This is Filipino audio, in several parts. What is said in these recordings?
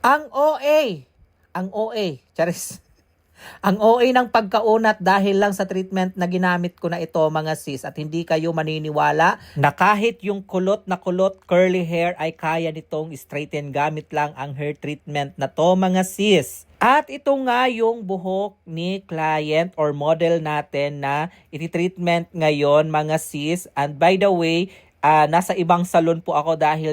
Ang OA, ang OA, charis. Ang OA ng pagkaunat dahil lang sa treatment na ginamit ko na ito mga sis at hindi kayo maniniwala na kahit yung kulot na kulot curly hair ay kaya nitong straighten gamit lang ang hair treatment na to mga sis. At ito nga yung buhok ni client or model natin na iti-treatment ngayon mga sis. And by the way, nasa ibang salon po ako dahil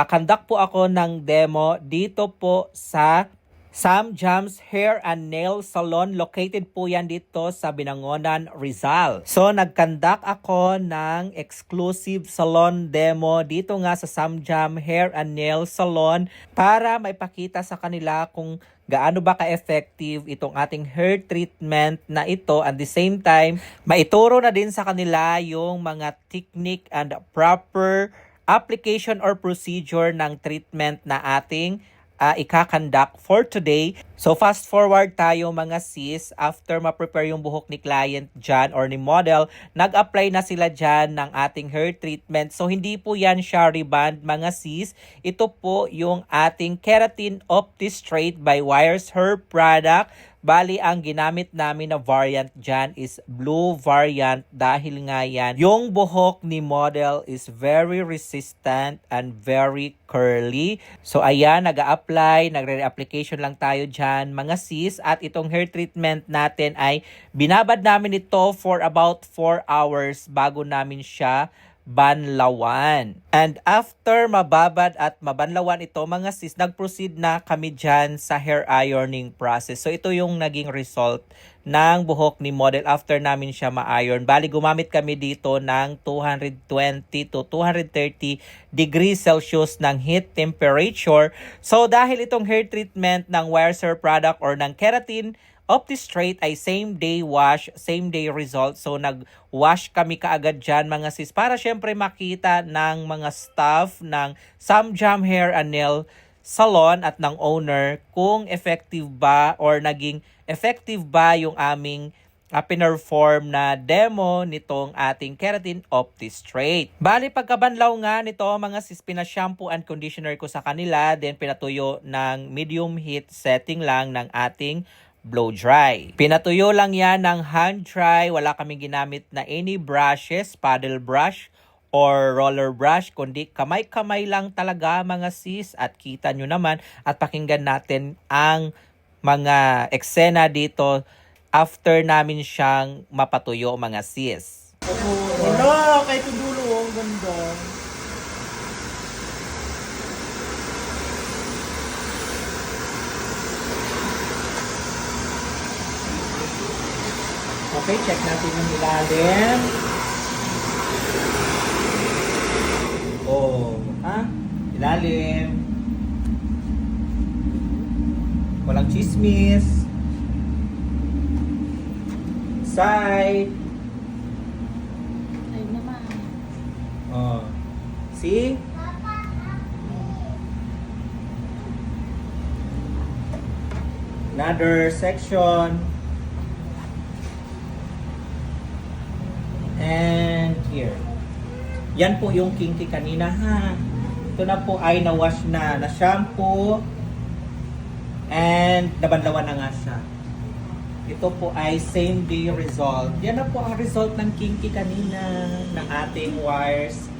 conduct po ako ng demo dito po sa Sam Jam's Hair and Nail Salon. Located po yan dito sa Binangonan, Rizal. So, nag-conduct ako ng exclusive salon demo dito nga sa Sam Jam Hair and Nail Salon para maipakita sa kanila kung gaano ba ka-effective itong ating hair treatment na ito. At the same time, maituro na din sa kanila yung mga technique and proper application or procedure ng treatment na ating ika-conduct for today. So fast forward tayo mga sis, after ma-prepare yung buhok ni client dyan or ni model, nag-apply na sila dyan ng ating hair treatment. So hindi po yan shower band mga sis, ito po yung ating Keratin Opti Straight by Wires Hair product. Bali, ang ginamit namin na variant dyan is blue variant dahil nga yan, yung buhok ni model is very resistant and very curly. So ayan, nag-a-apply, nagre-application lang tayo dyan mga sis. At itong hair treatment natin ay binabad namin ito for about 4 hours bago namin siya banlawan. And after mababad at mabanlawan ito mga sis, nag-proceed na kami dyan sa hair ironing process. So ito yung naging result ng buhok ni model after namin siya ma-iron. Bali, gumamit kami dito ng 220 to 230 degrees Celsius ng heat temperature. So dahil itong hair treatment ng Wires Hair product or ng Keratin Opti Straight ay same day wash, same day result. So nag-wash kami kaagad dyan mga sis para syempre makita ng mga staff ng Sam Jam Hair and Nail Salon at ng owner kung effective ba or naging effective ba yung aming pinerform na demo nitong ating Keratin Opti Straight. Bali, pagkabanlaw nga nito mga sis, pina-shampoo and conditioner ko sa kanila, then pinatuyo ng medium heat setting lang ng ating blow dry. Pinatuyo lang yan ng hand dry. Wala kaming ginamit na any brushes, paddle brush or roller brush, kundi kamay-kamay lang talaga mga sis. At kita nyo naman at pakinggan natin ang mga eksena dito after namin siyang mapatuyo mga sis. Wala, kahit yung dulo, ang ganda. Okay, check natin yung ilalim. Oh, ilalim. Walang chismis. Side. Ay naman. Oh. See? Another section. And here. Yan po yung kinky kanina ha. Ito na po ay na-wash na shampoo. And nabanlawan na nga siya. Ito po ay same day result. Yan na po ang result ng kinky kanina ng ating wires.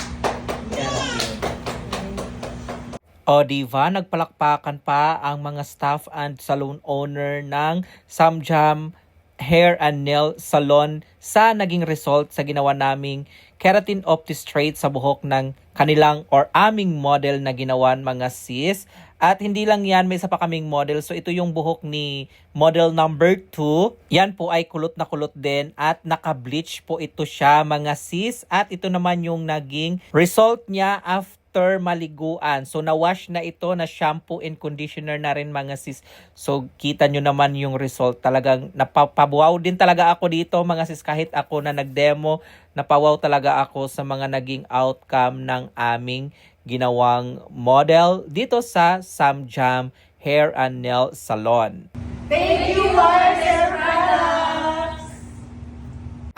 O diba, nagpalakpakan pa ang mga staff and salon owner ng Sam Jam Hair and Nail Salon sa naging result sa ginawa naming Keratin Opti Straight sa buhok ng kanilang or aming model na ginawan mga sis. At hindi lang yan, may isa pa kaming model. So ito yung buhok ni model number 2. Yan po ay kulot na kulot din at naka-bleach po ito siya mga sis. At ito naman yung naging result niya after maliguan. So na-wash na ito, na shampoo and conditioner na rin mga sis. So kita nyo naman yung result. Talagang napapawaw din talaga ako dito mga sis. Kahit ako na nag-demo, napawaw talaga ako sa mga naging outcome ng aming ginawang model dito sa Sam Jam Hair and Nail Salon. Thank you, Wires Hair Products!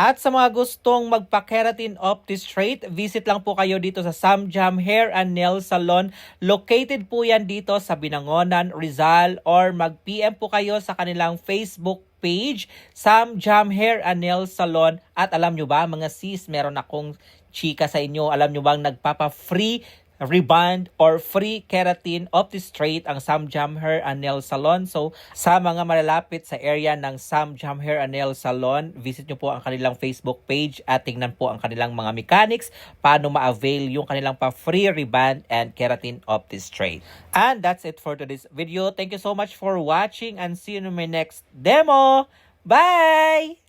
At sa mga gustong magpa-keratin Opti-Straight, visit lang po kayo dito sa Sam Jam Hair and Nail Salon. Located po yan dito sa Binangonan, Rizal, or mag-PM po kayo sa kanilang Facebook page, Sam Jam Hair and Nail Salon. At alam nyo ba mga sis, meron akong chika sa inyo. Alam nyo bang nagpapa-free rebond or free keratin Opti-Straight ang Sam Jam Hair and Nail Salon. So, sa mga malalapit sa area ng Sam Jam Hair and Nail Salon, visit nyo po ang kanilang Facebook page at tingnan po ang kanilang mga mechanics, paano ma-avail yung kanilang pa-free rebond and keratin Opti-Straight. And that's it for today's video. Thank you so much for watching and see you in my next demo. Bye!